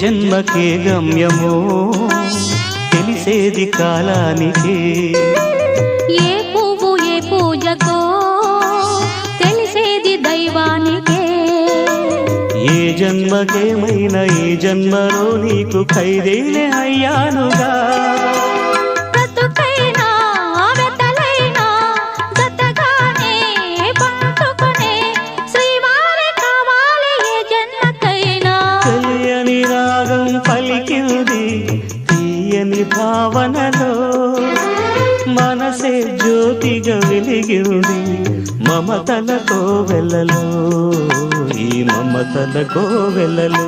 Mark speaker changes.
Speaker 1: జన్మకే గమ్యమో తెలిసేది కాలానికే.
Speaker 2: ఏ పువ్వు ఏ పూజకో తెలిసేది దైవానికే.
Speaker 1: ఏ జన్మకేమైనా ఈ జన్మలో నీకు ఖైదీనే అయ్యానుగా. పలికింది తీయని భావనలో మనసే జ్యోతిగా వెలిగింది మమతల కోవెలలో, ఈ మమతల కోవెలలో.